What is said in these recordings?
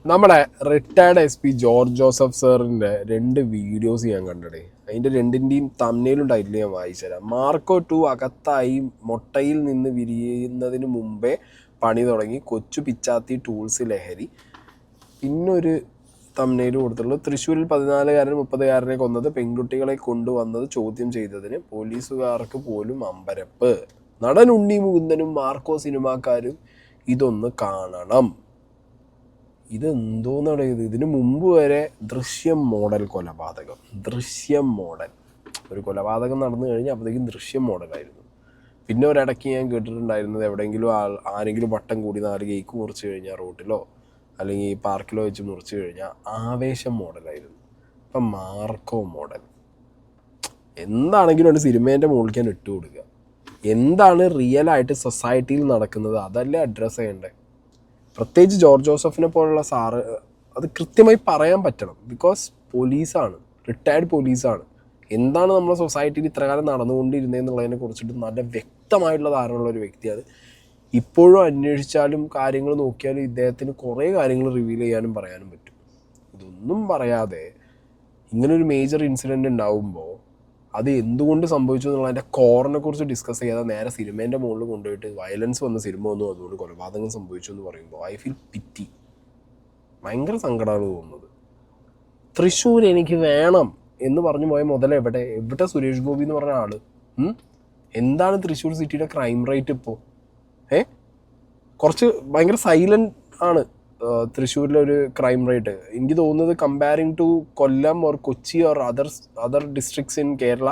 നമ്മുടെ retired SP George Joseph സാറിൻ്റെ 2 videos ഞാൻ കണ്ടടേ. അതിൻ്റെ രണ്ടിൻ്റെയും തമ്മിലും ടൈറ്റിൽ ഞാൻ വായിച്ചുതരാം. മാർക്കോ 2 അകത്തായി മുട്ടയിൽ നിന്ന് വിരിയുന്നതിന് മുമ്പേ പണി തുടങ്ങി, കൊച്ചു പിച്ചാത്തി ടൂൾസ് ലഹരി. പിന്നൊരു തമ്മിലും കൊടുത്തുള്ളൂ, തൃശ്ശൂരിൽ 14-കാരൻ 30-കാരനെ കൊന്നത്, പെൺകുട്ടികളെ കൊണ്ടുവന്നത് ചോദ്യം ചെയ്തതിന് പോലീസുകാർക്ക് പോലും അമ്പരപ്പ്. നടൻ ഉണ്ണി മുകുന്ദനും മാർക്കോ സിനിമാക്കാരും ഇതൊന്ന് കാണണം. ഇതെന്തോന്നാണ് ഇത്? ഇതിനു മുമ്പ് വരെ ദൃശ്യം മോഡൽ കൊലപാതകം, ദൃശ്യം മോഡൽ ഒരു കൊലപാതകം നടന്നു കഴിഞ്ഞാൽ അപ്പോഴത്തേക്കും ദൃശ്യം മോഡലായിരുന്നു. പിന്നെ ഒരിടയ്ക്ക് ഞാൻ കേട്ടിട്ടുണ്ടായിരുന്നത്, എവിടെയെങ്കിലും ആരെങ്കിലും വട്ടം കൂടി 4 കേക്ക് മുറിച്ച് കഴിഞ്ഞാൽ റോട്ടിലോ അല്ലെങ്കിൽ പാർക്കിലോ വെച്ച് മുറിച്ച് കഴിഞ്ഞാൽ ആവേശം മോഡലായിരുന്നു. ഇപ്പം മാർക്കോ മോഡൽ. എന്താണെങ്കിലും സിനിമേൻ്റെ മുകളിൽ ഞാൻ ഇട്ട് കൊടുക്കുക. എന്താണ് റിയലായിട്ട് സൊസൈറ്റിയിൽ നടക്കുന്നത് അതല്ലേ അഡ്രസ്സ് ചെയ്യേണ്ടത്. പ്രത്യേകിച്ച് ജോർജ് ജോസഫിനെ പോലുള്ള സാറ് അത് കൃത്യമായി പറയാൻ പറ്റണം. ബിക്കോസ് പോലീസാണ്, റിട്ടയർഡ് പോലീസാണ്. എന്താണ് നമ്മുടെ സൊസൈറ്റിയിൽ ഇത്രകാലം നടന്നുകൊണ്ടിരുന്നതെന്നുള്ളതിനെ കുറിച്ചിട്ട് നല്ല വ്യക്തമായിട്ടുള്ള ധാരണയുള്ള ഒരു വ്യക്തിയാണ്. ഇപ്പോഴും അന്വേഷിച്ചാലും കാര്യങ്ങൾ നോക്കിയാലും ഇദ്ദേഹത്തിന് കുറേ കാര്യങ്ങൾ റിവീൽ ചെയ്യാനും പറയാനും പറ്റും. ഇതൊന്നും പറയാതെ ഇങ്ങനൊരു മേജർ ഇൻസിഡൻറ്റ് ഉണ്ടാവുമ്പോൾ അത് എന്തുകൊണ്ട് സംഭവിച്ചു എന്നുള്ളതിൻ്റെ കോറിനെ കുറിച്ച് ഡിസ്കസ് ചെയ്യാതെ നേരെ സിനിമേൻ്റെ മുകളിൽ കൊണ്ടുപോയിട്ട് വയലൻസ് വന്ന സിനിമ ഒന്നും അതുകൊണ്ട് കൊലപാതകം സംഭവിച്ചു എന്ന് പറയുമ്പോൾ ഐ ഫീൽ പിറ്റി. ഭയങ്കര സങ്കടമാണ് തോന്നുന്നത്. തൃശ്ശൂർ എനിക്ക് വേണം എന്ന് പറഞ്ഞു പോയ മുതലെവിടെ സുരേഷ് ഗോപി എന്ന് പറഞ്ഞ ആള്? എന്താണ് തൃശ്ശൂർ സിറ്റിയുടെ ക്രൈം റേറ്റ് ഇപ്പോൾ? കുറച്ച് ഭയങ്കര സൈലന്റ് ആണ് തൃശ്ശൂരിലെ ഒരു ക്രൈം റേറ്റ്. എനിക്ക് തോന്നുന്നത് comparing to Kollam or Kochi or other districts in Kerala,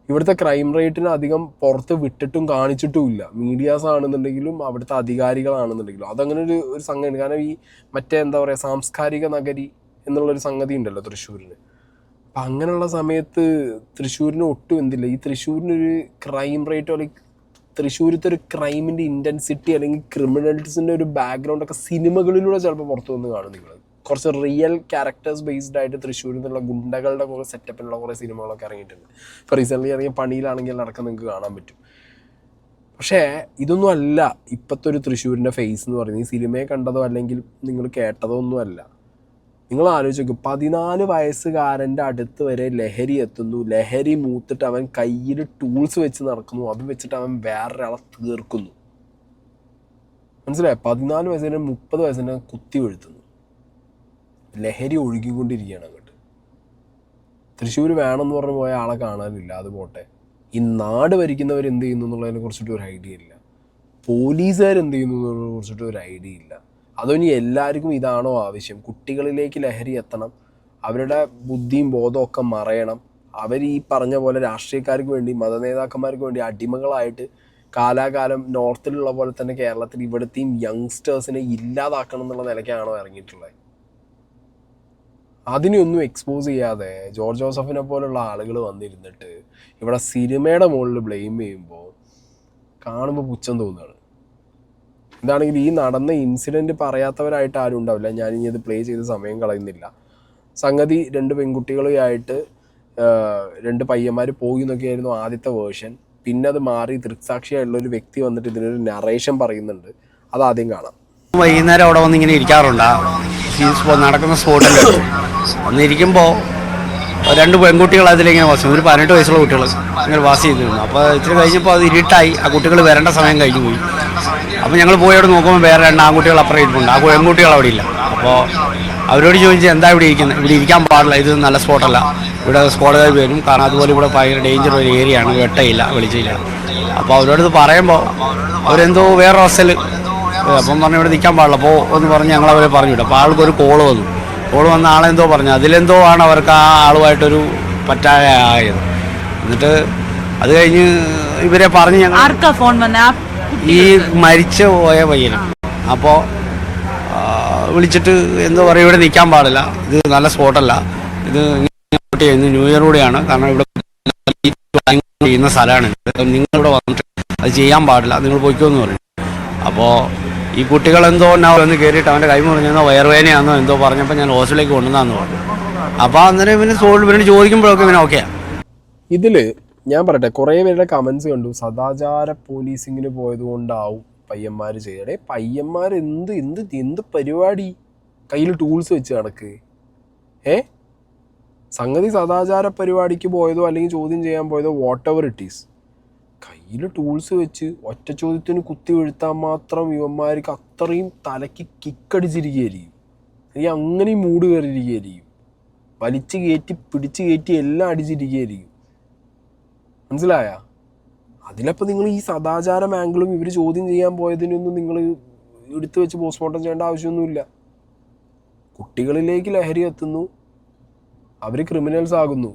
ഇവിടുത്തെ ക്രൈം റേറ്റിന് അധികം പുറത്ത് വിട്ടിട്ടും കാണിച്ചിട്ടുമില്ല. മീഡിയാസ് ആണെന്നുണ്ടെങ്കിലും അവിടുത്തെ അധികാരികളാണെന്നുണ്ടെങ്കിലും അതങ്ങനെ ഒരു സംഗതി. കാരണം ഈ മറ്റേ എന്താ പറയുക, സാംസ്കാരിക നഗരി എന്നുള്ളൊരു സംഗതി ഉണ്ടല്ലോ തൃശ്ശൂരിന്. അപ്പം അങ്ങനെയുള്ള സമയത്ത് തൃശ്ശൂരിന് ഒട്ടും എന്തില്ല. ഈ തൃശ്ശൂരിനൊരു ക്രൈം റേറ്റോ അല്ലെങ്കിൽ തൃശ്ശൂരത്തെ ഒരു ക്രൈമിൻ്റെ ഇൻറ്റൻസിറ്റി അല്ലെങ്കിൽ ക്രിമിനൽസിൻ്റെ ഒരു ബാക്ക്ഗ്രൗണ്ടൊക്കെ സിനിമകളിലൂടെ ചിലപ്പോൾ പുറത്തു വന്ന് കാണും. നിങ്ങൾ കുറച്ച് റിയൽ ക്യാരക്ടേഴ്സ് ബേസ്ഡ് ആയിട്ട് തൃശ്ശൂരിൽ നിന്നുള്ള ഗുണ്ടകളുടെ കുറേ സെറ്റപ്പിലുള്ള കുറേ സിനിമകളൊക്കെ ഇറങ്ങിയിട്ടുണ്ട്. ഇപ്പോൾ റീസെൻ്റ്ലി ഇറങ്ങിയ പണിയിലാണെങ്കിൽ അടക്കം നിങ്ങൾക്ക് കാണാൻ പറ്റും. പക്ഷേ ഇതൊന്നും അല്ല ഇപ്പോഴത്തെ ഒരു തൃശ്ശൂരിൻ്റെ ഫേസ് എന്ന് പറയുന്നത്. ഈ സിനിമയെ കണ്ടതോ അല്ലെങ്കിൽ നിങ്ങൾ കേട്ടതോ ഒന്നും അല്ല. നിങ്ങൾ ആലോചിച്ച് നോക്കും, 14 വയസ്സുകാരൻ്റെ അടുത്ത് വരെ ലഹരി എത്തുന്നു. ലഹരി മൂത്തിട്ട് അവൻ കയ്യിൽ ടൂൾസ് വെച്ച് നടക്കുന്നു. അത് വെച്ചിട്ട് അവൻ വേറൊരാളെ തീർക്കുന്നു. മനസ്സിലായോ? 14 വയസ്സിന് 30 വയസ്സിനെ കുത്തി വീഴ്ത്തുന്നു. ലഹരി ഒഴുകിക്കൊണ്ടിരിക്കുകയാണ് അങ്ങോട്ട്. തൃശ്ശൂർ വേണമെന്ന് പറഞ്ഞു പോയ ആളെ കാണാനില്ല. അത് പോട്ടെ, ഈ നാട് ഭരിക്കുന്നവർ എന്ത് ചെയ്യുന്നു എന്നുള്ളതിനെ കുറിച്ചിട്ട് ഒരു ഐഡിയ ഇല്ല. പോലീസുകാർ എന്ത് ചെയ്യുന്നു എന്നുള്ളതിനെ കുറിച്ചിട്ട് ഒരു ഐഡിയ ഇല്ല. അതോ ഇനി എല്ലാവർക്കും ഇതാണോ ആവശ്യം? കുട്ടികളിലേക്ക് ലഹരി എത്തണം, അവരുടെ ബുദ്ധിയും ബോധവും ഒക്കെ മറയണം. അവർ ഈ പറഞ്ഞ പോലെ രാഷ്ട്രീയക്കാർക്ക് വേണ്ടി, മതനേതാക്കന്മാർക്ക് വേണ്ടി അടിമകളായിട്ട് കാലാകാലം നോർത്തിലുള്ള പോലെ തന്നെ കേരളത്തിൽ ഇവിടുത്തെയും യങ്സ്റ്റേഴ്സിനെ ഇല്ലാതാക്കണം എന്നുള്ള നിലയ്ക്കാണോ ഇറങ്ങിയിട്ടുള്ളത്? അതിനെയൊന്നും എക്സ്പോസ് ചെയ്യാതെ ജോർജ് ജോസഫിനെ പോലുള്ള ആളുകൾ വന്നിരുന്നിട്ട് ഇവിടെ സിനിമയുടെ മുകളിൽ ബ്ലെയിം ചെയ്യുമ്പോൾ കാണുമ്പോൾ പുച്ഛം തോന്നുകയാണ്. എന്താണെങ്കിൽ ഈ നടന്ന ഇൻസിഡൻറ്റ് പറയാത്തവരായിട്ട് ആരും ഉണ്ടാവില്ല. ഞാനിനി അത് പ്ലേ ചെയ്ത് സമയം കളയുന്നില്ല. സംഗതി 2 പെൺകുട്ടികളുമായിട്ട് 2 പയ്യന്മാർ പോയി എന്നൊക്കെയായിരുന്നു ആദ്യത്തെ വേർഷൻ. പിന്നെ അത് മാറി ദൃക്സാക്ഷിയായിട്ടുള്ളൊരു വ്യക്തി വന്നിട്ട് ഇതിനൊരു നറേഷൻ പറയുന്നുണ്ട്. അതാദ്യം കാണാം. വൈകുന്നേരം അവിടെ വന്ന് ഇങ്ങനെ ഇരിക്കാറുണ്ട്. നടക്കുന്ന സ്പോട്ടിൽ വന്നിരിക്കുമ്പോൾ 2 പെൺകുട്ടികൾ അതിലിങ്ങനെ വാസം, ഒരു 18 വയസ്സുള്ള കുട്ടികൾ ഇങ്ങനെ വാസ് ചെയ്തിരുന്നു. അപ്പോൾ ഇത്തിരി കഴിഞ്ഞപ്പോൾ അത് ഇരുട്ടായി, ആ കുട്ടികൾ വരേണ്ട സമയം കഴിഞ്ഞു പോയി. അപ്പോൾ ഞങ്ങൾ പോയി അവിടെ നോക്കുമ്പോൾ വേറെ 2 ആൺകുട്ടികൾ അപ്പുറം ഇരിപ്പുണ്ട്. ആ പെൺകുട്ടികൾ അവിടെ ഇല്ല. അപ്പോൾ അവരോട് ചോദിച്ചാൽ എന്താ ഇവിടെ ഇരിക്കുന്നത്, ഇവിടെ ഇരിക്കാൻ പാടില്ല, ഇത് നല്ല സ്പോട്ടല്ല, ഇവിടെ സ്ക്വാഡുകാർ വരും, കാരണം അതുപോലെ ഇവിടെ ഭയങ്കര ഡേഞ്ചർ ഒരു ഏരിയയാണ്, വെട്ടയില്ല, വെളിച്ചില്ല. അപ്പോൾ അവരോട് പറയുമ്പോൾ അവരെന്തോ വേറെ ഹോസ്റ്റൽ അപ്പം പറഞ്ഞു ഇവിടെ നിൽക്കാൻ പാടില്ല, അപ്പോൾ എന്ന് പറഞ്ഞ് ഞങ്ങൾ അവരെ പറഞ്ഞു വിട്ടു. അപ്പോൾ ആൾക്കൊരു കോള് വന്ന ആളെന്തോ പറഞ്ഞു, അതിലെന്തോ ആണ് അവർക്ക് ആ ആളുമായിട്ടൊരു പറ്റായത്. എന്നിട്ട് അത് കഴിഞ്ഞ് ഇവരെ പറഞ്ഞ് ഞങ്ങൾ ഈ മരിച്ചു പോയ പയ്യന് അപ്പോൾ വിളിച്ചിട്ട് എന്തോ പറയും, ഇവിടെ നിൽക്കാൻ പാടില്ല, ഇത് നല്ല സ്പോട്ടല്ല, ഇത് ഇന്ന് ന്യൂ ഇയർ കൂടെയാണ്, കാരണം ഇവിടെ ചെയ്യുന്ന സ്ഥലമാണ്, നിങ്ങളിവിടെ വന്നിട്ട് അത് ചെയ്യാൻ പാടില്ല, നിങ്ങൾ പോയിക്കോന്ന് പറയും. അപ്പോൾ ഈ കുട്ടികൾ എന്തോ ഒന്ന് കയറിയിട്ട് അവൻ്റെ കൈ മുറിഞ്ഞെന്നോ വയറുവേനയാണെന്നോ എന്തോ പറഞ്ഞപ്പോൾ ഞാൻ ഹോസ്റ്റലിലേക്ക് കൊണ്ടുവന്നാന്ന് പറഞ്ഞു. അപ്പോൾ അന്നേരം ഇവന് ചോദിക്കുമ്പോഴൊക്കെ ഇവന് ഓക്കെയാണ്. ഇതിൽ ഞാൻ പറയട്ടെ, കുറേ പേരുടെ കമൻസ് കണ്ടു, സദാചാര പോലീസിങ്ങിന് പോയത് കൊണ്ടാവും പയ്യന്മാർ ചെയ്യടേ. പയ്യന്മാർ എന്ത് പരിപാടി? കയ്യിൽ ടൂൾസ് വെച്ച് നടക്ക്. സംഗതി സദാചാര പരിപാടിക്ക് പോയതോ അല്ലെങ്കിൽ ചോദ്യം ചെയ്യാൻ പോയതോ വാട്ട് എവർ ഇറ്റ് ഈസ്, കയ്യിൽ ടൂൾസ് വെച്ച് ഒറ്റ ചോദ്യത്തിന് കുത്തി വീഴ്ത്താൻ മാത്രം ഇവന്മാർക്ക് അത്രയും തലയ്ക്ക് കിക്കടിച്ചിരിക്കുകയായിരിക്കും. അല്ലെങ്കിൽ അങ്ങനെയും മൂട് കയറിയിരിക്കുകയായിരിക്കും. വലിച്ചു കയറ്റി പിടിച്ച് കയറ്റി എല്ലാം അടിച്ചിരിക്കുകയായിരിക്കും. മനസ്സിലായ? അതിലപ്പോൾ നിങ്ങൾ ഈ സദാചാര ആംഗിളും ഇവർ ചോദ്യം ചെയ്യാൻ പോയതിനൊന്നും നിങ്ങൾ എടുത്തു വെച്ച് പോസ്റ്റ്മോർട്ടം ചെയ്യേണ്ട ആവശ്യമൊന്നുമില്ല. കുട്ടികളിലേക്ക് ലഹരി എത്തുന്നു, അവർ ക്രിമിനൽസ് ആകുന്നു.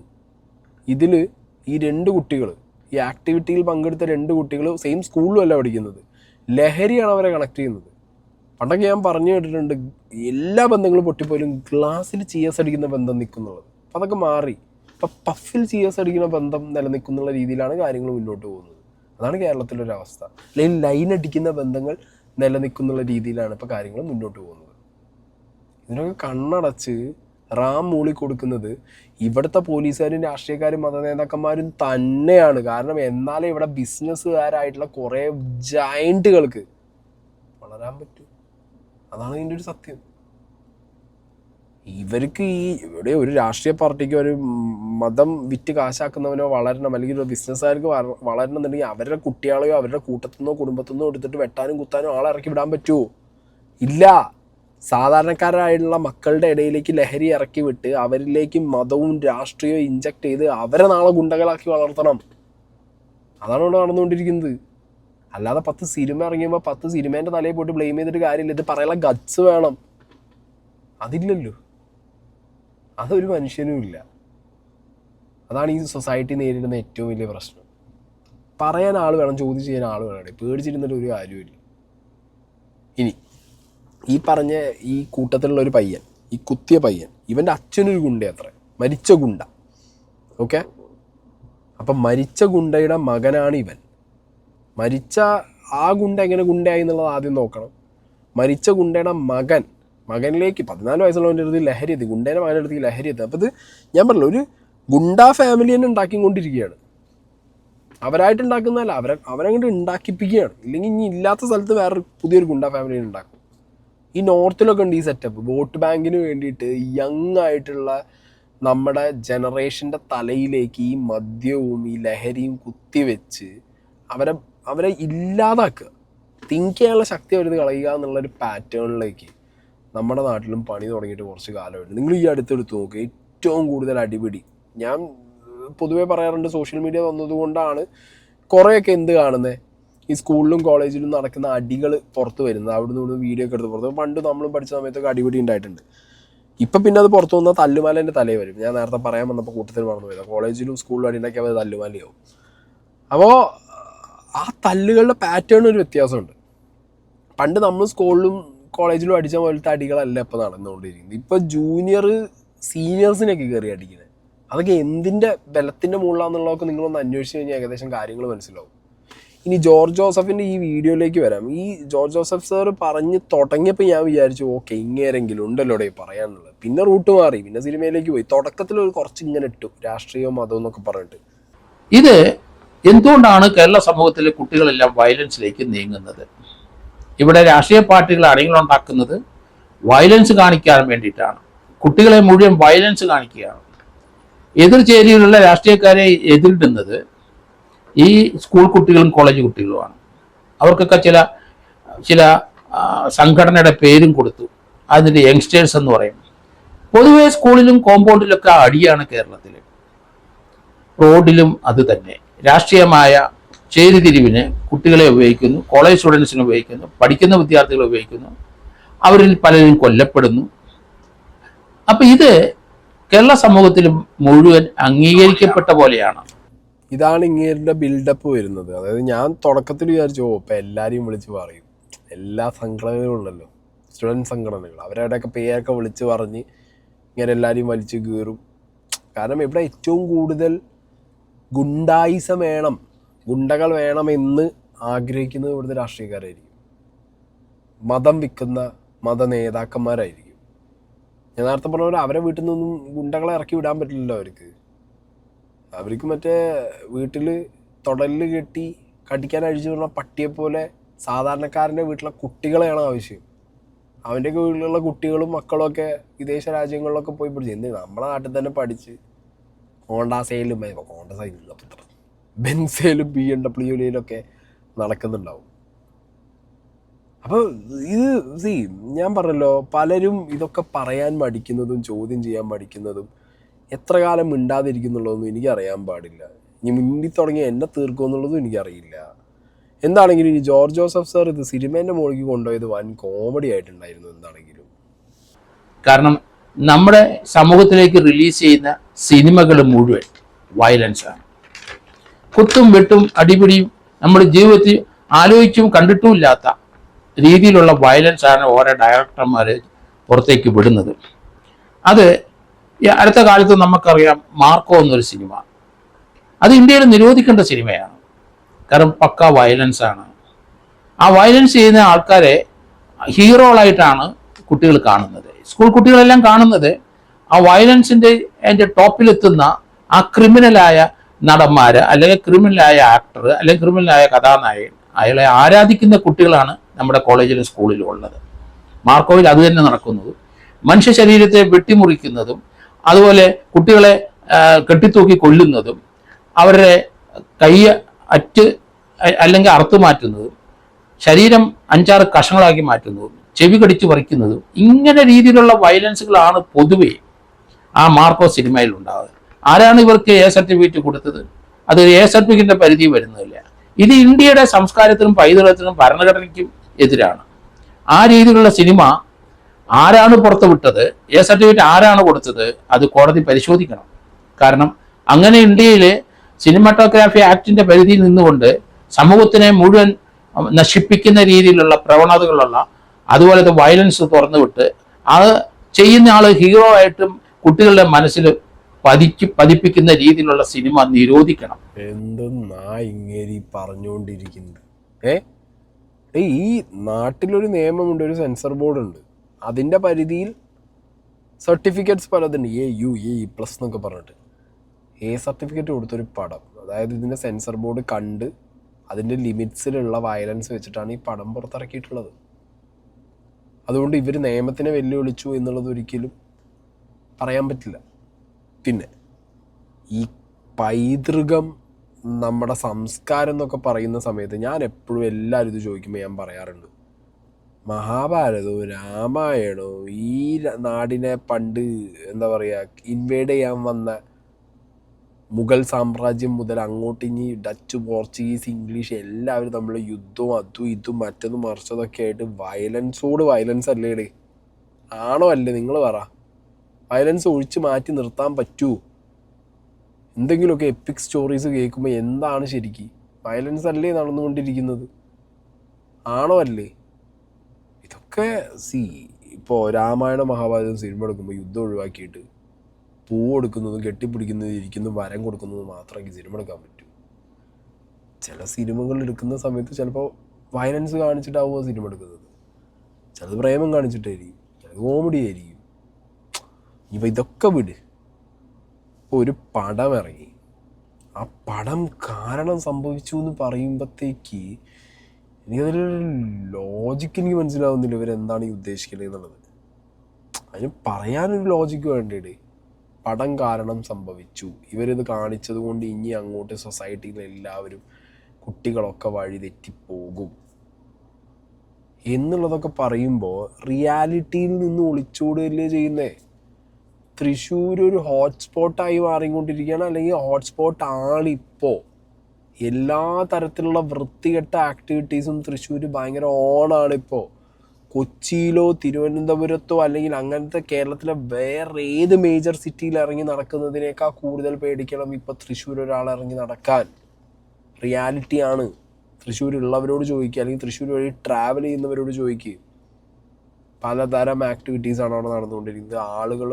ഇതിൽ ഈ 2 കുട്ടികൾ, ഈ ആക്ടിവിറ്റിയിൽ പങ്കെടുത്ത 2 കുട്ടികൾ സെയിം സ്കൂളിലുമല്ല പഠിക്കുന്നത്, ലഹരിയാണ് അവരെ കണക്ട് ചെയ്യുന്നത്. പണ്ടൊക്കെ ഞാൻ പറഞ്ഞു കേട്ടിട്ടുണ്ട് എല്ലാ ബന്ധങ്ങളും പൊട്ടിപ്പോലും ഗ്ലാസ്സിൽ CS അടിക്കുന്ന ബന്ധം നിൽക്കുന്നുള്ളത്. അപ്പം അതൊക്കെ മാറി. ഇപ്പം പഫിൽ CS അടിക്കുന്ന ബന്ധം നിലനിൽക്കുന്നുള്ള രീതിയിലാണ് കാര്യങ്ങൾ മുന്നോട്ട് പോകുന്നത്. അതാണ് കേരളത്തിലൊരവസ്ഥ. അല്ലെങ്കിൽ ലൈൻ അടിക്കുന്ന ബന്ധങ്ങൾ നിലനിൽക്കുന്നുള്ള രീതിയിലാണ് ഇപ്പോൾ കാര്യങ്ങൾ മുന്നോട്ട് പോകുന്നത്. ഇതിനൊക്കെ കണ്ണടച്ച് റാം മൂളി കൊടുക്കുന്നത് ഇവിടുത്തെ പോലീസുകാരും രാഷ്ട്രീയക്കാരും മതനേതാക്കന്മാരും തന്നെയാണ്. കാരണം എന്നാലേ ഇവിടെ ബിസിനസ്സുകാരായിട്ടുള്ള കുറേ ജയൻറ്റുകൾക്ക് വളരാൻ പറ്റൂ. അതാണ് ഇതിൻ്റെ ഒരു സത്യം. ഇവർക്ക് ഇവിടെ ഒരു രാഷ്ട്രീയ പാർട്ടിക്ക് ഒരു മതം വിറ്റ് കാശാക്കുന്നവനോ വളരണം, അല്ലെങ്കിൽ ഒരു ബിസിനസ്സുകാർക്ക് വളരണം എന്നുണ്ടെങ്കിൽ അവരുടെ കുട്ടികളെയോ അവരുടെ കൂട്ടത്തിൽ നിന്നോ കുടുംബത്തിൽ നിന്നോ എടുത്തിട്ട് വെട്ടാനും കുത്താനും ആളെ ഇറക്കി വിടാൻ പറ്റുമോ? ഇല്ല. സാധാരണക്കാരായിട്ടുള്ള മക്കളുടെ ഇടയിലേക്ക് ലഹരി ഇറക്കി വിട്ട് അവരിലേക്ക് മതവും രാഷ്ട്രീയവും ഇഞ്ചക്ട് ചെയ്ത് അവരെ നാളെ ഗുണ്ടകളാക്കി വളർത്തണം. അതാണ് ഇവിടെ നടന്നുകൊണ്ടിരിക്കുന്നത്. അല്ലാതെ 10 സിനിമ ഇറങ്ങിയപ്പോൾ 10 സിനിമേൻ്റെ തലയിൽ പോയിട്ട് ബ്ലെയിം ചെയ്തിട്ട് കാര്യമില്ല. ഇത് പറയാനുള്ള ഗട്സ് വേണം. അതില്ലല്ലോ. അതൊരു മനുഷ്യനും ഇല്ല. അതാണ് ഈ സൊസൈറ്റി നേരിടുന്ന ഏറ്റവും വലിയ പ്രശ്നം. പറയാൻ ആൾ വേണം, ചോദ്യം ചെയ്യാൻ ആൾ വേണം. പേടിച്ചിരുന്നിട്ട് ഒരു കാര്യമില്ല. ഇനി ഈ പറഞ്ഞ ഈ കൂട്ടത്തിലുള്ള ഒരു പയ്യൻ, ഈ കുത്തിയ പയ്യൻ, ഇവൻ്റെ അച്ഛനൊരു ഗുണ്ടയത്രേ, മരിച്ച ഗുണ്ട. ഓക്കെ, അപ്പം മരിച്ച ഗുണ്ടയുടെ മകനാണ് ഇവൻ. മരിച്ച ആ ഗുണ്ട എങ്ങനെ ഗുണ്ടയായി എന്നുള്ളത് ആദ്യം നോക്കണം. മരിച്ച ഗുണ്ടയുടെ മകനിലേക്ക് 14 വയസ്സുള്ളവൻ്റെ അടുത്ത് ലഹരി എത്തി, ഗുണ്ടേൻ്റെ മകൻ്റെ അടുത്ത് ലഹരി എത്തി. അപ്പോൾ ഇത് ഞാൻ പറഞ്ഞില്ല, ഒരു ഗുണ്ടാ ഫാമിലി തന്നെ ഉണ്ടാക്കിക്കൊണ്ടിരിക്കുകയാണ്. അവരായിട്ട് ഉണ്ടാക്കുന്നതല്ല, അവരങ്ങോട്ട് ഉണ്ടാക്കിപ്പിക്കുകയാണ്. ഇല്ലെങ്കിൽ ഇനി ഇല്ലാത്ത സ്ഥലത്ത് വേറെ പുതിയൊരു ഗുണ്ടാ ഫാമിലി ഉണ്ടാക്കും. ഈ നോർത്തിലൊക്കെ ഉണ്ട് ഈ സെറ്റപ്പ്. വോട്ട് ബാങ്കിന് വേണ്ടിയിട്ട് യങ് ആയിട്ടുള്ള നമ്മുടെ ജനറേഷൻ്റെ തലയിലേക്ക് ഈ മദ്യവും ഈ ലഹരിയും കുത്തിവെച്ച് അവരെ ഇല്ലാതാക്കുക, തിങ്ക് ചെയ്യാനുള്ള ശക്തി അവരത് കളയുക എന്നുള്ളൊരു പാറ്റേണിലേക്ക് നമ്മുടെ നാട്ടിലും പണി തുടങ്ങിയിട്ട് കുറച്ച് കാലമായിട്ട്. നിങ്ങൾ ഈ അടുത്തെടുത്ത് നോക്കുക, ഏറ്റവും കൂടുതൽ അടിപിടി. ഞാൻ പൊതുവേ പറയാറുണ്ട്, സോഷ്യൽ മീഡിയ വന്നതുകൊണ്ടാണ് കുറേയൊക്കെ എന്ത് കാണുന്നത്, ഈ സ്കൂളിലും കോളേജിലും നടക്കുന്ന അടികൾ പുറത്ത് വരുന്നത്. അവിടുന്ന് ഇവിടുന്ന് വീഡിയോ ഒക്കെ എടുത്ത് പുറത്ത്. പണ്ട് നമ്മളും പഠിച്ച സമയത്തൊക്കെ അടിപിടി ഉണ്ടായിട്ടുണ്ട്. ഇപ്പം പിന്നെ അത് പുറത്തു വന്നാൽ തല്ലുമാലേൻ്റെ തലയിൽ വരും. ഞാൻ നേരത്തെ പറയാൻ വന്നപ്പോൾ കൂട്ടത്തിൽ മറന്നു പോയത്, കോളേജിലും സ്കൂളിലും അടി ഉണ്ടാക്കിയാൽ അത് തല്ലുമാലയാവും. അപ്പോൾ ആ തല്ലുകളുടെ പാറ്റേൺ ഒരു വ്യത്യാസമുണ്ട്. പണ്ട് നമ്മൾ സ്കൂളിലും കോളേജിലും അടിച്ച പോലത്തെ അടികളല്ല ഇപ്പോൾ നടന്നുകൊണ്ടിരിക്കുന്നത്. ഇപ്പോൾ ജൂനിയർ സീനിയേഴ്സിനൊക്കെ കയറി അടിക്കുന്നത്. അതൊക്കെ എന്തിൻ്റെ ബലത്തിൻ്റെ മുകളിലാണെന്നുള്ളതൊക്കെ നിങ്ങളൊന്ന് അന്വേഷിച്ച് കഴിഞ്ഞാൽ ഏകദേശം കാര്യങ്ങൾ മനസ്സിലാവും. ഇനി ജോർജ് ജോസഫിൻ്റെ ഈ വീഡിയോയിലേക്ക് വരാം. ഈ ജോർജ് ജോസഫ് സാർ പറഞ്ഞ് തുടങ്ങിയപ്പോൾ ഞാൻ വിചാരിച്ചു ഓക്കെ ഇങ്ങേരെങ്കിലും ഉണ്ടല്ലോ ഇവിടെ പറയാനുള്ളത്. പിന്നെ റൂട്ട് മാറി, പിന്നെ സിനിമയിലേക്ക് പോയി. തുടക്കത്തിൽ ഒരു കുറച്ച് ഇങ്ങനെ ഇട്ടു, രാഷ്ട്രീയവും മതവും എന്നൊക്കെ പറഞ്ഞിട്ട്. ഇത് എന്തുകൊണ്ടാണ് കേരള സമൂഹത്തിലെ കുട്ടികളെല്ലാം വയലൻസിലേക്ക് നീങ്ങുന്നത്? ഇവിടെ രാഷ്ട്രീയ പാർട്ടികൾ അണികളുണ്ടാക്കുന്നത് വയലൻസ് കാണിക്കാൻ വേണ്ടിയിട്ടാണ്. കുട്ടികളെ മുഴുവൻ വയലൻസ് കാണിക്കുകയാണ്. എതിർചേരിയിലുള്ള രാഷ്ട്രീയക്കാരെ എതിരിടുന്നത് ഈ സ്കൂൾ കുട്ടികളും കോളേജ് കുട്ടികളുമാണ്. അവർക്കൊക്കെ ചില സംഘടനയുടെ പേരും കൊടുത്തു. അതിൻ്റെ യങ്സ്റ്റേഴ്സ് എന്ന് പറയും. പൊതുവെ സ്കൂളിലും കോമ്പൗണ്ടിലൊക്കെ അടിയാണ് കേരളത്തിൽ. റോഡിലും അത് തന്നെ. രാഷ്ട്രീയമായ ചേരിതിരിവിന് കുട്ടികളെ ഉപയോഗിക്കുന്നു, കോളേജ് സ്റ്റുഡൻസിനെ ഉപയോഗിക്കുന്നു, പഠിക്കുന്ന വിദ്യാർത്ഥികളെ ഉപയോഗിക്കുന്നു. അവരിൽ പലരും കൊല്ലപ്പെടുന്നു. അപ്പം ഇത് കേരള സമൂഹത്തിൽ മുഴുവൻ അംഗീകരിക്കപ്പെട്ട പോലെയാണ്. ഇതാണ് ഇങ്ങേരുടെ ബിൽഡപ്പ് വരുന്നത്. അതായത് ഞാൻ തുടക്കത്തിൽ വിചാരിച്ചു ഇപ്പം എല്ലാവരെയും വിളിച്ച് പറയും, എല്ലാ സംഘടനകളും ഉണ്ടല്ലോ, സ്റ്റുഡൻറ് സംഘടനകൾ, അവരുടെയൊക്കെ പേരൊക്കെ വിളിച്ച് പറഞ്ഞ് ഇങ്ങനെ എല്ലാവരെയും വലിച്ചു കീറും. കാരണം ഇവിടെ ഏറ്റവും കൂടുതൽ ഗുണ്ടായിസം വേണം, ഗുണ്ടകൾ വേണമെന്ന് ആഗ്രഹിക്കുന്നത് ഇവിടുത്തെ രാഷ്ട്രീയക്കാരായിരിക്കും, മതം വിൽക്കുന്ന മത നേതാക്കന്മാരായിരിക്കും. ഞാൻ നേരത്തെ പറഞ്ഞ പോലെ അവരെ വീട്ടിൽ നിന്നൊന്നും ഗുണ്ടകളെ ഇറക്കി വിടാൻ പറ്റില്ലല്ലോ. അവർക്ക് മറ്റേ വീട്ടിൽ തൊടലിൽ കെട്ടി കടിക്കാൻ അഴിച്ചു പറഞ്ഞ പട്ടിയെ പോലെ സാധാരണക്കാരൻ്റെ വീട്ടിലെ കുട്ടികളെയാണ് ആവശ്യം. അവൻ്റെയൊക്കെ വീട്ടിലുള്ള കുട്ടികളും മക്കളും ഒക്കെ വിദേശ രാജ്യങ്ങളിലൊക്കെ പോയി പഠിച്ചു. എന്ത് നമ്മുടെ നാട്ടിൽ തന്നെ പഠിച്ച് ഹോണ്ടാസയിലും ബെൻസയിലും BMW നടക്കുന്നുണ്ടാവും. അപ്പോൾ ഇത് ഞാൻ പറഞ്ഞല്ലോ, പലരും ഇതൊക്കെ പറയാൻ മടിക്കുന്നതും ചോദ്യം ചെയ്യാൻ മടിക്കുന്നതും എത്ര കാലം മിണ്ടാതിരിക്കുന്നുള്ളതൊന്നും എനിക്കറിയാൻ പാടില്ല. ഇനി മിണ്ടി തുടങ്ങി എന്നെ തീർക്കുമെന്നുള്ളതും എനിക്കറിയില്ല. എന്താണെങ്കിലും ഇനി ജോർജ് ജോസഫ് സാർ ഇത് സിനിമേൻ്റെ മുകളിലേക്ക് കൊണ്ടുപോയത് വൻ കോമഡി ആയിട്ടുണ്ടായിരുന്നു. എന്താണെങ്കിലും കാരണം നമ്മുടെ സമൂഹത്തിലേക്ക് റിലീസ് ചെയ്യുന്ന സിനിമകൾ മുഴുവൻ വയലൻസാണ്. കുത്തും വെട്ടും അടിപിടിയും നമ്മുടെ ജീവിതത്തിൽ ആലോചിച്ചും കണ്ടിട്ടുമില്ലാത്ത രീതിയിലുള്ള വയലൻസാണ് ഓരോ ഡയറക്ടർമാർ പുറത്തേക്ക് വിടുന്നത്. അത് ഈ അടുത്ത കാലത്ത് നമുക്കറിയാം മാർക്കോ എന്നൊരു സിനിമ, അത് ഇന്ത്യയിൽ നിരോധിക്കേണ്ട സിനിമയാണ്. കാരണം പക്ക വയലൻസാണ്. ആ വയലൻസ് ചെയ്യുന്ന ആൾക്കാരെ ഹീറോകളായിട്ടാണ് കുട്ടികൾ കാണുന്നത്. സ്കൂൾ കുട്ടികളെല്ലാം കാണുന്നത് ആ വയലൻസിൻ്റെ അതിൻ്റെ ടോപ്പിലെത്തുന്ന ആ ക്രിമിനലായ നടന്മാർ, അല്ലെങ്കിൽ ക്രിമിനലായ ആക്ടർ, അല്ലെങ്കിൽ ക്രിമിനലായ കഥാനായകൻ, അയാളെ ആരാധിക്കുന്ന കുട്ടികളാണ് നമ്മുടെ കോളേജിലും സ്കൂളിലും ഉള്ളത്. മാർക്കോയിൽ അത് തന്നെ നടക്കുന്നത്. മനുഷ്യ ശരീരത്തെ വെട്ടിമുറിക്കുന്നതും അതുപോലെ കുട്ടികളെ കെട്ടിത്തൂക്കി കൊല്ലുന്നതും അവരുടെ കൈ അല്ലെങ്കിൽ അറുത്തു മാറ്റുന്നതും ശരീരം 5-6 കഷങ്ങളാക്കി മാറ്റുന്നതും ചെവി കടിച്ചു പറിക്കുന്നതും ഇങ്ങനെ രീതിയിലുള്ള വയലൻസുകളാണ് പൊതുവെ ആ മാർക്കോ സിനിമയിൽ ഉണ്ടാകുന്നത്. ആരാണ് ഇവർക്ക് A സർട്ടിഫിക്കറ്റ് കൊടുത്തത്? അത് A സർട്ടിഫിക്കറ്റിന്റെ പരിധി വരുന്നില്ല. ഇത് ഇന്ത്യയുടെ സംസ്കാരത്തിനും പൈതൃകത്തിനും ഭരണഘടനയ്ക്കും എതിരാണ്. ആ രീതിയിലുള്ള സിനിമ ആരാണ് പുറത്തുവിട്ടത്, A സർട്ടിഫിക്കറ്റ് ആരാണ് കൊടുത്തത്, അത് കോടതി പരിശോധിക്കണം. കാരണം അങ്ങനെ ഇന്ത്യയിലെ സിനിമാറ്റോഗ്രാഫി ആക്ടിന്റെ പരിധിയിൽ നിന്നുകൊണ്ട് സമൂഹത്തിനെ മുഴുവൻ നശിപ്പിക്കുന്ന രീതിയിലുള്ള പ്രവണതകളുള്ള അതുപോലത്തെ വയലൻസ് തുറന്നുവിട്ട് അത് ചെയ്യുന്ന ആൾ ഹീറോ ആയിട്ടും കുട്ടികളുടെ മനസ്സിൽ പതിപ്പിക്കുന്ന രീതിയിലുള്ള സിനിമ നിരോധിക്കണം. എന്തെന്നാ ഇങ്ങനെ പറഞ്ഞുകൊണ്ടിരിക്കുന്നത്? ഈ നാട്ടിലൊരു നിയമമുണ്ട്, ഒരു സെൻസർ ബോർഡ് ഉണ്ട്. അതിൻ്റെ പരിധിയിൽ സർട്ടിഫിക്കറ്റ്സ് പലതുണ്ട്. A++ എന്നൊക്കെ പറഞ്ഞിട്ട് A സർട്ടിഫിക്കറ്റ് കൊടുത്തൊരു പടം, അതായത് ഇതിൻ്റെ സെൻസർ ബോർഡ് കണ്ട് അതിൻ്റെ ലിമിറ്റ്സിലുള്ള വയലൻസ് വെച്ചിട്ടാണ് ഈ പടം പുറത്തിറക്കിയിട്ടുള്ളത്. അതുകൊണ്ട് ഇവർ നിയമത്തിനെ വെല്ലുവിളിച്ചു എന്നുള്ളത് ഒരിക്കലും പറയാൻ പറ്റില്ല. പിന്നെ ഈ പൈതൃകം, നമ്മുടെ സംസ്കാരം എന്നൊക്കെ പറയുന്ന സമയത്ത് ഞാൻ എപ്പോഴും എല്ലാവരും ഇത് ചോദിക്കുമ്പോൾ ഞാൻ പറയാറുണ്ട്, മഹാഭാരതവും രാമായണവും ഈ നാടിനെ പണ്ട് എന്താ പറയുക ഇൻവേഡ് ചെയ്യാൻ വന്ന മുഗൾ സാമ്രാജ്യം മുതൽ അങ്ങോട്ട് ഇനി ഡച്ച്, പോർച്ചുഗീസ്, ഇംഗ്ലീഷ് എല്ലാവരും തമ്മിൽ യുദ്ധവും അതും ഇതും മറ്റൊന്നും മറിച്ചതൊക്കെ ആയിട്ട് വയലൻസോട് വയലൻസ് അല്ലേടേ? ആണോ അല്ലേ? നിങ്ങൾ പറ. വയലൻസ് ഒഴിച്ച് മാറ്റി നിർത്താൻ പറ്റുമോ? എന്തെങ്കിലുമൊക്കെ എപ്പിക് സ്റ്റോറീസ് കേൾക്കുമ്പോൾ എന്താണ് ശരിക്കും വയലൻസ് അല്ലേ നടന്നുകൊണ്ടിരിക്കുന്നത്? ആണോ അല്ലേ? ഇതൊക്കെ ഇപ്പോൾ രാമായണ മഹാഭാരതം സിനിമ എടുക്കുമ്പോൾ യുദ്ധം ഒഴിവാക്കിയിട്ട് പൂ കൊടുക്കുന്നതും കെട്ടിപ്പിടിക്കുന്നതും ഇരിക്കുന്നതും വരം കൊടുക്കുന്നതും മാത്രമേ സിനിമ എടുക്കാൻ പറ്റൂ. ചില സിനിമകൾ എടുക്കുന്ന സമയത്ത് ചിലപ്പോൾ വയലൻസ് കാണിച്ചിട്ടാവുമോ സിനിമ എടുക്കുന്നത്, ചിലത് പ്രേമം കാണിച്ചിട്ടായിരിക്കും, ചിലത് കോമഡി ആയിരിക്കും. ഇപ്പം ഇതൊക്കെ വിട്. ഒരു പടം ഇറങ്ങി, ആ പടം കാരണം സംഭവിച്ചു എന്ന് പറയുമ്പോഴത്തേക്ക് എനിക്കതിലൊരു ലോജിക്ക് എനിക്ക് മനസ്സിലാവുന്നില്ല. ഇവരെന്താണ് ഈ ഉദ്ദേശിക്കുന്നത് എന്നുള്ളത്. അതിന് പറയാനൊരു ലോജിക്ക് വേണ്ടേ? പടം കാരണം സംഭവിച്ചു, ഇവരിത് കാണിച്ചത് കൊണ്ട് ഇനി അങ്ങോട്ട് സൊസൈറ്റിയിലെ എല്ലാവരും കുട്ടികളൊക്കെ വഴി തെറ്റിപ്പോകും എന്നുള്ളതൊക്കെ പറയുമ്പോൾ റിയാലിറ്റിയിൽ നിന്ന് ഒളിച്ചോടുകയല്ലേ ചെയ്യുന്നേ? തൃശ്ശൂർ ഒരു ഹോട്ട്സ്പോട്ടായി മാറിക്കൊണ്ടിരിക്കുകയാണ്, അല്ലെങ്കിൽ ഹോട്ട്സ്പോട്ട് ആണിപ്പോൾ. എല്ലാ തരത്തിലുള്ള വൃത്തികെട്ട ആക്ടിവിറ്റീസും തൃശ്ശൂർ ഭയങ്കര ഓണാണിപ്പോൾ. കൊച്ചിയിലോ തിരുവനന്തപുരത്തോ അല്ലെങ്കിൽ അങ്ങനത്തെ കേരളത്തിലെ വേറെ ഏത് മേജർ സിറ്റിയിൽ ഇറങ്ങി നടക്കുന്നതിനേക്കാൾ കൂടുതൽ പേടിക്കണം ഇപ്പോൾ തൃശ്ശൂർ ഒരാൾ ഇറങ്ങി നടക്കാൻ. റിയാലിറ്റിയാണ്. തൃശ്ശൂരുള്ളവരോട് ചോദിക്കുക, അല്ലെങ്കിൽ തൃശ്ശൂർ വഴി ട്രാവൽ ചെയ്യുന്നവരോട് ചോദിക്കുക. പലതരം ആക്ടിവിറ്റീസാണ് അവിടെ നടന്നുകൊണ്ടിരിക്കുന്നത്. ആളുകൾ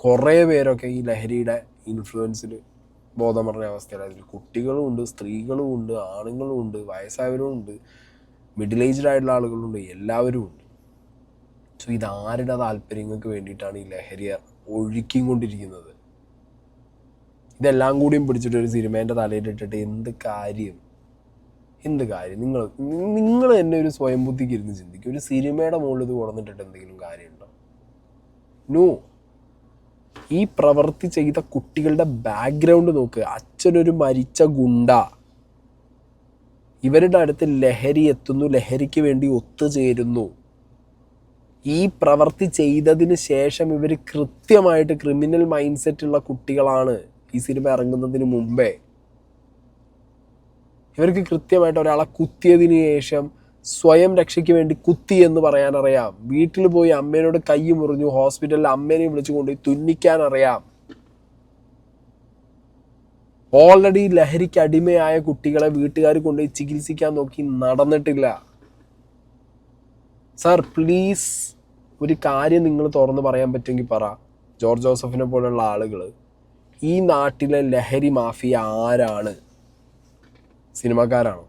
കുറേ പേരൊക്കെ ഈ ലഹരിയുടെ ഇൻഫ്ലുവൻസിൽ ബോധം പറഞ്ഞ അവസ്ഥയിലായിരുന്നു. കുട്ടികളും ഉണ്ട്, സ്ത്രീകളും ഉണ്ട്, ആണുങ്ങളും ഉണ്ട്, വയസ്സായവരും ഉണ്ട്, മിഡിൽ ഏജ്ഡ് ആയിട്ടുള്ള ആളുകളുണ്ട്, എല്ലാവരും ഉണ്ട്. സോ ഇതാരുടെ താല്പര്യങ്ങൾക്ക് വേണ്ടിയിട്ടാണ് ഈ ലഹരി ഒഴുക്കിക്കൊണ്ടിരിക്കുന്നത്? ഇതെല്ലാം കൂടിയും പിടിച്ചിട്ട് ഒരു സിനിമേൻ്റെ തലയിലിട്ടിട്ട് എന്ത് കാര്യം? എന്ത് കാര്യം? നിങ്ങൾ തന്നെ ഒരു സ്വയം ബുദ്ധിക്ക് ഇരുന്ന് ചിന്തിക്കും. ഒരു സിനിമയുടെ മുകളിൽ ഇത് കൊടുത്തിട്ട് എന്തെങ്കിലും കാര്യമുണ്ടോ? നോ. ഈ പ്രവൃത്തി ചെയ്ത കുട്ടികളുടെ ബാക്ക്ഗ്രൗണ്ട് നോക്ക്. അച്ഛനൊരു മരിച്ച ഗുണ്ട, ഇവരുടെ അടുത്ത് ലഹരി എത്തുന്നു, ലഹരിക്ക് വേണ്ടി ഒത്തുചേരുന്നു. ഈ പ്രവൃത്തി ചെയ്തതിന് ശേഷം ഇവർ കൃത്യമായിട്ട് ക്രിമിനൽ മൈൻഡ് സെറ്റുള്ള കുട്ടികളാണ്. ഈ സിനിമ ഇറങ്ങുന്നതിന് മുമ്പേ ഇവർക്ക് കൃത്യമായിട്ട് ഒരാളെ കുത്തിയതിന് ശേഷം സ്വയം രക്ഷയ്ക്ക് വേണ്ടി കുത്തി എന്ന് പറയാനറിയാം. വീട്ടിൽ പോയി അമ്മേനോട് കൈ മുറിഞ്ഞു, ഹോസ്പിറ്റലിൽ അമ്മേനെ വിളിച്ചു കൊണ്ടുപോയി തുന്നിക്കാൻ അറിയാം. ഓൾറെഡി ലഹരിക്ക് അടിമയായ കുട്ടികളെ വീട്ടുകാർ കൊണ്ടുപോയി ചികിത്സിക്കാൻ നോക്കി, നടന്നിട്ടില്ല. സാർ പ്ലീസ്, ഒരു കാര്യം നിങ്ങൾ തുറന്ന് പറയാൻ പറ്റുമെങ്കിൽ പറ. ജോർജ് ജോസഫിനെ പോലുള്ള ആളുകൾ, ഈ നാട്ടിലെ ലഹരി മാഫിയ ആരാണ്? സിനിമാക്കാരാണോ?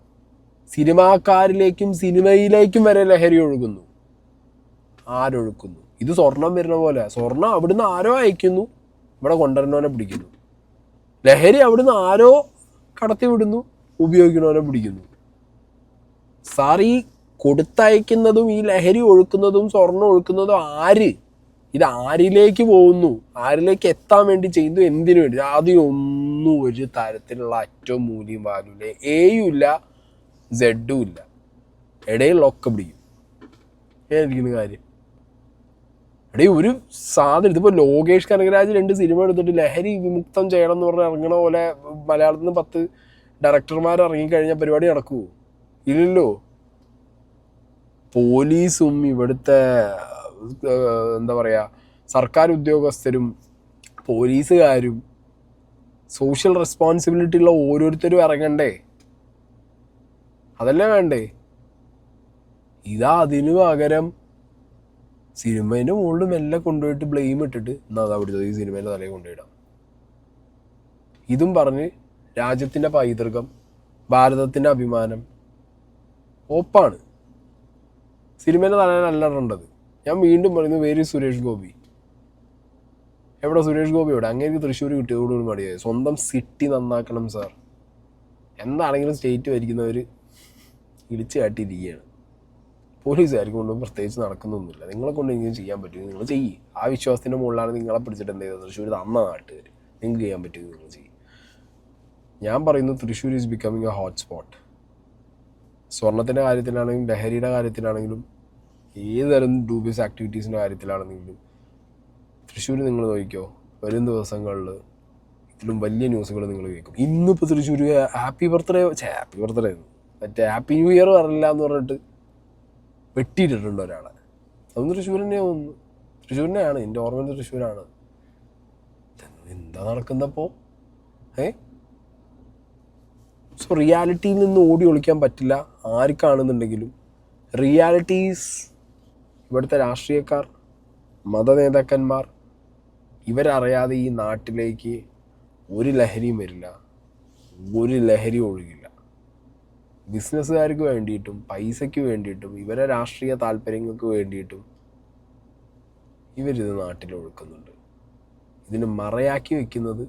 സിനിമാക്കാരിലേക്കും സിനിമയിലേക്കും വരെ ലഹരി ഒഴുകുന്നു. ആരൊഴുക്കുന്നു? ഇത് സ്വർണം വരുന്ന പോലെ. സ്വർണം അവിടുന്ന് ആരോ അയക്കുന്നു, ഇവിടെ കൊണ്ടുവരുന്നവനെ പിടിക്കുന്നു. ലഹരി അവിടുന്ന് ആരോ കടത്തി വിടുന്നു, ഉപയോഗിക്കുന്നവനെ പിടിക്കുന്നു. സാർ, ഈ കൊടുത്തയക്കുന്നതും ഈ ലഹരി ഒഴുക്കുന്നതും സ്വർണം ഒഴുക്കുന്നതും ആര്? ഇത് ആരിലേക്ക് പോകുന്നു? ആരിലേക്ക് എത്താൻ വേണ്ടി ചെയ്യുന്നു? എന്തിനു വേണ്ടി? അതിനൊന്നും ഒരു തരത്തിലുള്ള അറ്റവും മൂല്യം വാല്യൂല്ല. എയും ഇല്ല, സെഡും ഇല്ല. ഇടയിലൊക്കെ പിടിക്കും. ഏതിരിക്കുന്ന കാര്യം? ഒരു സാധനം ഇതിപ്പോൾ ലോകേഷ് കനകരാജ് 2 സിനിമ എടുത്തിട്ട് ലഹരി വിമുക്തം ചെയ്യണം എന്ന് പറഞ്ഞ് ഇറങ്ങണ പോലെ മലയാളത്തിൽ നിന്ന് 10 ഡയറക്ടർമാർ ഇറങ്ങിക്കഴിഞ്ഞാൽ പരിപാടി നടക്കുമോ? ഇല്ലല്ലോ. പോലീസും ഇവിടുത്തെ എന്താ പറയുക, സർക്കാർ ഉദ്യോഗസ്ഥരും പോലീസുകാരും സോഷ്യൽ റെസ്പോൺസിബിലിറ്റി ഉള്ള ഓരോരുത്തരും ഇറങ്ങണ്ടേ? അതല്ലേ വേണ്ടേ? ഇതാ അതിനു പകരം സിനിമേൻ്റെ മുകളിൽ മെല്ലെ കൊണ്ടുപോയിട്ട് ബ്ലെയിം ഇട്ടിട്ട് എന്നാ അതാ പിടിച്ചത്, ഈ സിനിമേൻ്റെ തലയിൽ കൊണ്ടുപോയിടാം. ഇതും പറഞ്ഞ് രാജ്യത്തിൻ്റെ പൈതൃകം, ഭാരതത്തിൻ്റെ അഭിമാനം ഓപ്പാണ്. സിനിമേൻ്റെ തലയിലല്ല ഇടേണ്ടത്. ഞാൻ വീണ്ടും പറയുന്നു, വേര് സുരേഷ് ഗോപി. എവിടെ സുരേഷ് ഗോപി? എവിടെ? അങ്ങേക്ക് തൃശ്ശൂർ കിട്ടിയതോടുകൂടി മടിയായി. സ്വന്തം സിറ്റി നന്നാക്കണം സാർ. എന്താണെങ്കിലും സ്റ്റേറ്റ് ഭരിക്കുന്നവർ ഇടിച്ചു കാട്ടിയിരിക്കുകയാണ്. പോലീസുകാർക്ക് കൊണ്ടും പ്രത്യേകിച്ച് നടക്കുന്നൊന്നുമില്ല. നിങ്ങളെ കൊണ്ട് എങ്കിലും ചെയ്യാൻ പറ്റും, നിങ്ങൾ ചെയ്യും. ആ വിശ്വാസത്തിൻ്റെ മുകളിലാണ് നിങ്ങളെ പിടിച്ചിട്ട് എന്ത് ചെയ്തത്? തൃശ്ശൂർ തന്ന നാട്ടുകാർ. നിങ്ങൾക്ക് ചെയ്യാൻ പറ്റുമെങ്കിൽ നിങ്ങൾ ചെയ്യും. ഞാൻ പറയുന്നു, Thrissur is becoming A hotspot. സ്വർണത്തിൻ്റെ കാര്യത്തിലാണെങ്കിലും ലഹരിയുടെ കാര്യത്തിലാണെങ്കിലും ഏതുതരം ഡൂബിയസ് ആക്ടിവിറ്റീസിൻ്റെ കാര്യത്തിലാണെങ്കിലും തൃശ്ശൂർ നിങ്ങൾ നോക്കിക്കോ, വരും ദിവസങ്ങളിൽ ഇതിലും വലിയ ന്യൂസുകൾ നിങ്ങൾ കേൾക്കും. ഇന്നിപ്പോൾ തൃശ്ശൂർ ഹാപ്പി ബർത്ത്ഡേ മറ്റേ ഹാപ്പി ന്യൂ ഇയർ പറഞ്ഞില്ല എന്ന് പറഞ്ഞിട്ട് വെട്ടിയിട്ടിട്ടുണ്ട് ഒരാളെ. അതൊന്നും തൃശ്ശൂർ തന്നെയാണ് തോന്നുന്നു. തൃശ്ശൂരിനെയാണ്, എൻ്റെ ഓർമ്മ തൃശ്ശൂരാണ്. എന്താ നടക്കുന്നപ്പോൾ? സോ റിയാലിറ്റിയിൽ നിന്ന് ഓടി ഒളിക്കാൻ പറ്റില്ല ആർക്കാണെന്നുണ്ടെങ്കിലും. റിയാലിറ്റീസ് ഇവിടുത്തെ രാഷ്ട്രീയക്കാർ, മതനേതാക്കന്മാർ, ഇവരറിയാതെ ഈ നാട്ടിലേക്ക് ഒരു ലഹരിയും വരില്ല, ഒരു ലഹരി ഒഴുകില്ല. ബിസിനസ്സുകാർക്ക് വേണ്ടിയിട്ടും പൈസയ്ക്ക് വേണ്ടിയിട്ടും ഇവരെ രാഷ്ട്രീയ താല്പര്യങ്ങൾക്ക് വേണ്ടിയിട്ടും ഇവരിത് നാട്ടിൽ ഒഴുക്കുന്നുണ്ട്. ഇതിന് മറയാക്കി വെക്കുന്നത്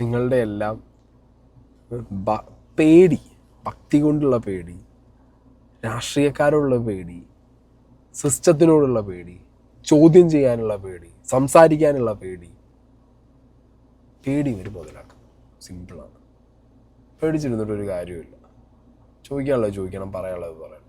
നിങ്ങളുടെ എല്ലാം പേടി, ഭക്തി കൊണ്ടുള്ള പേടി, രാഷ്ട്രീയക്കാരോടുള്ള പേടി, സിസ്റ്റത്തിനോടുള്ള പേടി, ചോദ്യം ചെയ്യാനുള്ള പേടി, സംസാരിക്കാനുള്ള പേടി ഇവർ മുതലാക്കും. സിമ്പിളാണ്. പേടിച്ചിരുന്നിട്ടൊരു കാര്യമില്ല. ചോദിക്കാനുള്ളത് ചോദിക്കണം, പറയാനുള്ളത് പറയണം.